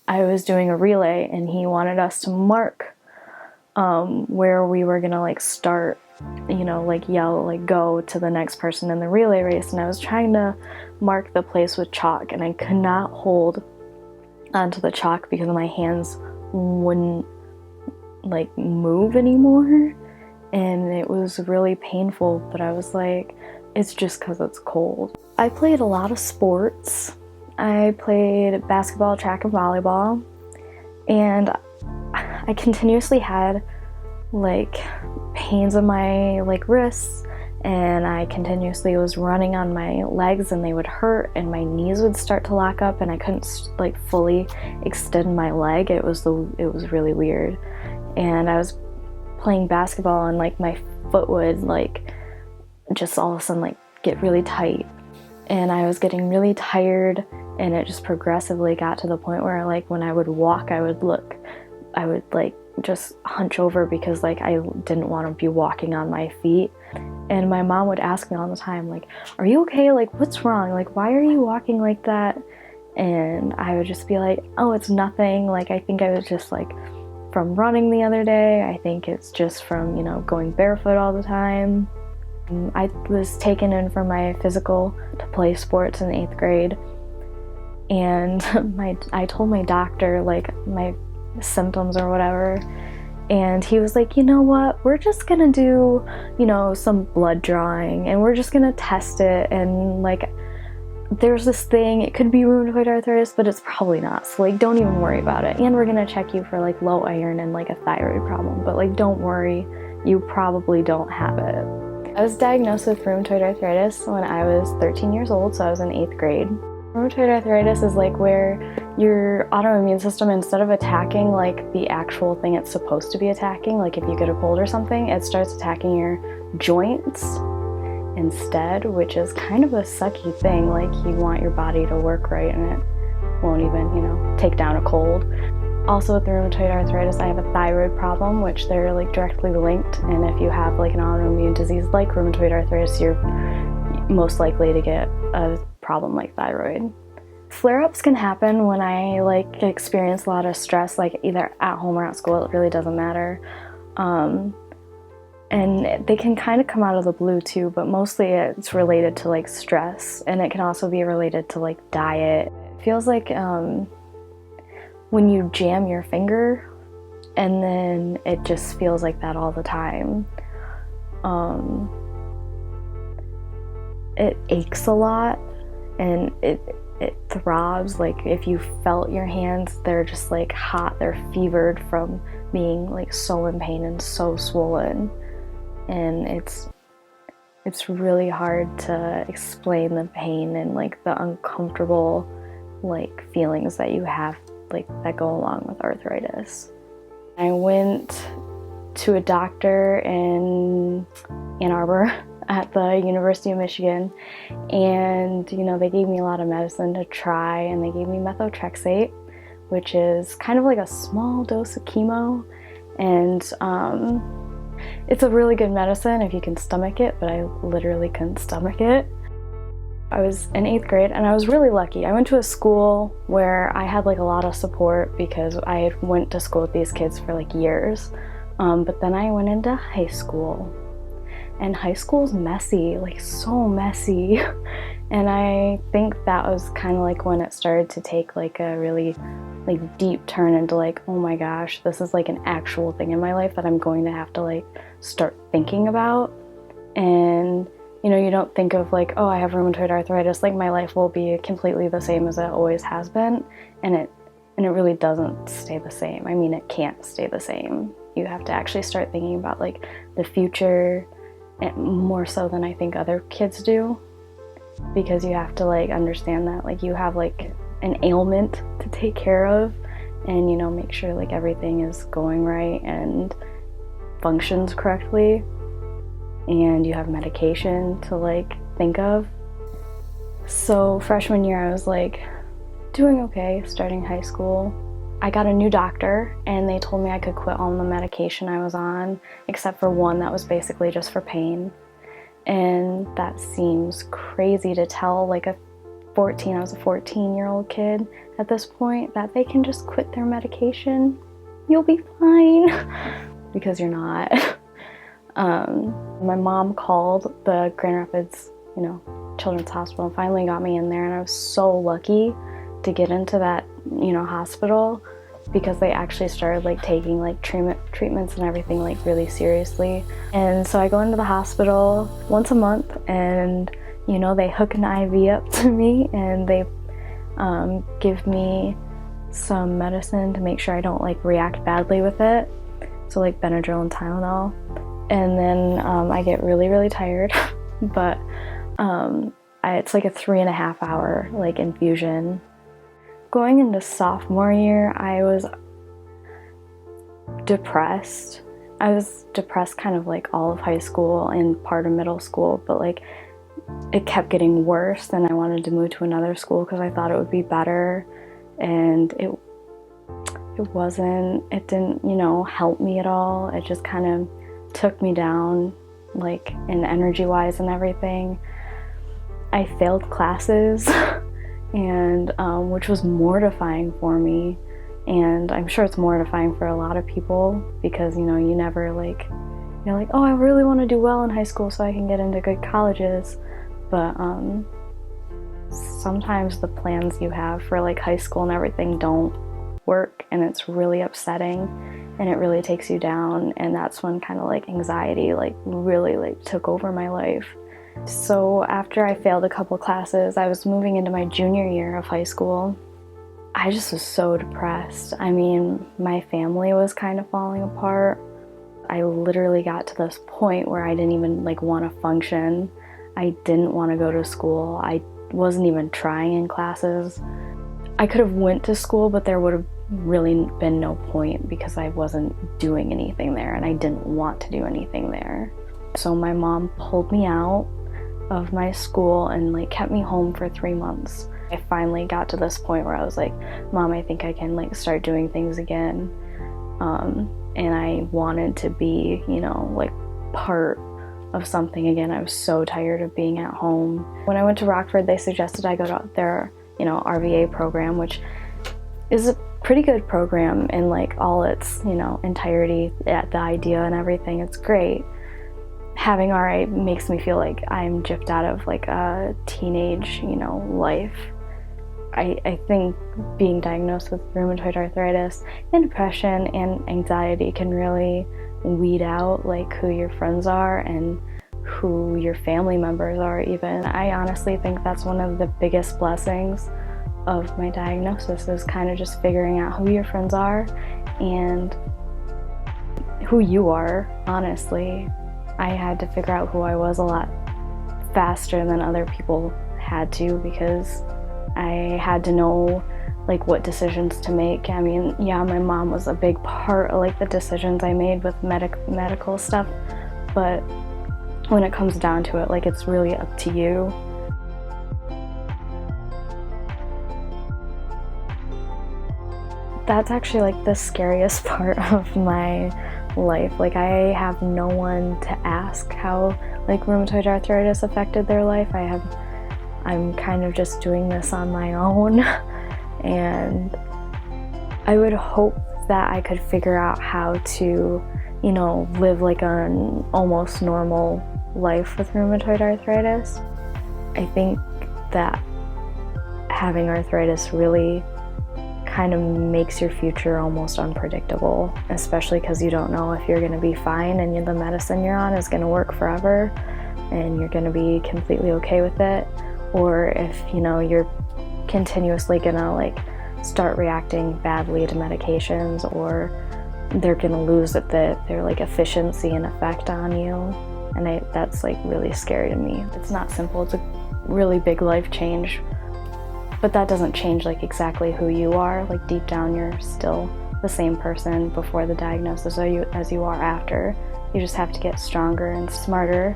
I was doing a relay and he wanted us to mark where we were gonna like start, you know, like yell like go to the next person in the relay race, and I was trying to mark the place with chalk and I could not hold onto the chalk because my hands wouldn't like move anymore, and it was really painful, but I was like, it's just because it's cold. I played a lot of sports. I played basketball, track, and volleyball, and I continuously had like pains in my like wrists, and I continuously was running on my legs and they would hurt and my knees would start to lock up and I couldn't like fully extend my leg. It was really weird. And I was playing basketball and like my foot would like just all of a sudden like get really tight, and I was getting really tired, and it just progressively got to the point where like when I would walk I would like just hunch over because like I didn't want to be walking on my feet. And my mom would ask me all the time like, are you okay, like what's wrong, like why are you walking like that? And I would just be like, oh, it's nothing, like I think I was just like from running the other day, I think it's just from, you know, going barefoot all the time. I was taken in for my physical to play sports in 8th grade, and I told my doctor like my symptoms or whatever, and he was like, you know what, we're just gonna do, you know, some blood drawing and we're just gonna test it, and like there's this thing, it could be rheumatoid arthritis, but it's probably not, so like don't even worry about it, and we're gonna check you for like low iron and like a thyroid problem, but like don't worry, you probably don't have it. I was diagnosed with rheumatoid arthritis when I was 13 years old, so I was in 8th grade. Rheumatoid arthritis is like where your autoimmune system, instead of attacking like the actual thing it's supposed to be attacking, like if you get a cold or something, it starts attacking your joints instead, which is kind of a sucky thing. Like you want your body to work right and it won't even, you know, take down a cold. Also with rheumatoid arthritis, I have a thyroid problem, which they're like directly linked, and if you have like an autoimmune disease like rheumatoid arthritis, you're most likely to get a problem like thyroid. Flare-ups can happen when I like experience a lot of stress, like either at home or at school, it really doesn't matter. And they can kind of come out of the blue too, but mostly it's related to like stress, and it can also be related to like diet. It feels like when you jam your finger, and then it just feels like that all the time. It aches a lot, and it throbs. Like if you felt your hands, they're just like hot, they're fevered from being like so in pain and so swollen, and it's really hard to explain the pain and like the uncomfortable like feelings that you have like that go along with arthritis. I went to a doctor in Ann Arbor at the University of Michigan, and you know, they gave me a lot of medicine to try, and they gave me methotrexate, which is kind of like a small dose of chemo, and it's a really good medicine if you can stomach it, but I literally couldn't stomach it. I was in 8th grade and I was really lucky. I went to a school where I had like a lot of support because I had went to school with these kids for like years. But then I went into high school, and high school's messy, like so messy. And I think that was kind of like when it started to take like a really like deep turn into like, oh my gosh, this is like an actual thing in my life that I'm going to have to like start thinking about. And you know, you don't think of like, oh, I have rheumatoid arthritis, like my life will be completely the same as it always has been, and it really doesn't stay the same. I mean, it can't stay the same. You have to actually start thinking about like the future, and more so than I think other kids do, because you have to like understand that like you have like an ailment to take care of, and you know, make sure like everything is going right and functions correctly, and you have medication to like think of. So freshman year I was like doing okay, starting high school. I got a new doctor and they told me I could quit all the medication I was on except for one that was basically just for pain. And that seems crazy to tell like a 14, I was a 14-year-old kid at this point, that they can just quit their medication. You'll be fine. Because you're not. My mom called the Grand Rapids, Children's Hospital and finally got me in there, and I was so lucky to get into that, hospital, because they actually started like taking like treatments and everything like really seriously. And so I go into the hospital once a month, and they hook an IV up to me, and they give me some medicine to make sure I don't like react badly with it. So like Benadryl and Tylenol. And then I get really tired, but it's like a 3.5 hour like infusion. Going into sophomore year, I was depressed. I was depressed kind of like all of high school and part of middle school, but like it kept getting worse, and I wanted to move to another school because I thought it would be better, and it didn't, help me at all. It just kind of took me down, like in energy-wise and everything. I failed classes, and which was mortifying for me. And I'm sure it's mortifying for a lot of people, because, you never you're like, oh, I really want to do well in high school so I can get into good colleges. But sometimes the plans you have for like high school and everything don't work, and it's really upsetting, and it really takes you down. And that's when kind of like anxiety like really like took over my life. So after I failed a couple classes, I was moving into my junior year of high school. I just was so depressed. I mean, my family was kind of falling apart. I literally got to this point where I didn't even like want to function. I didn't want to go to school. I wasn't even trying in classes. I could have went to school, but there would have really been no point, because I wasn't doing anything there, and I didn't want to do anything there. So my mom pulled me out of my school and like kept me home for 3 months. I finally got to this point where I was like, Mom, I think I can like start doing things again. And I wanted to be, like part of something again. I was so tired of being at home. When I went to Rockford, they suggested I go to their, RVA program, which is a pretty good program in like all its, entirety. The idea and everything, it's great. Having RA makes me feel like I'm gypped out of like a teenage, life. I think being diagnosed with rheumatoid arthritis and depression and anxiety can really weed out like who your friends are and who your family members are even. I honestly think that's one of the biggest blessings of my diagnosis, is kind of just figuring out who your friends are and who you are, honestly. I had to figure out who I was a lot faster than other people had to, because I had to know like what decisions to make. I mean, yeah, my mom was a big part of like the decisions I made with medical stuff, but when it comes down to it, like it's really up to you. That's actually like the scariest part of my life. Like I have no one to ask how like rheumatoid arthritis affected their life. I'm kind of just doing this on my own, and I would hope that I could figure out how to, live like an almost normal life with rheumatoid arthritis. I think that having arthritis really kind of makes your future almost unpredictable, especially because you don't know if you're going to be fine and the medicine you're on is going to work forever and you're going to be completely okay with it, or if you're continuously going to like start reacting badly to medications, or they're going to lose their like efficiency and effect on you. And that's like really scary to me. It's not simple. It's a really big life change. But that doesn't change like exactly who you are. Like deep down, you're still the same person before the diagnosis as you are after. You just have to get stronger and smarter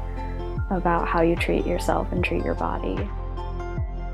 about how you treat yourself and treat your body.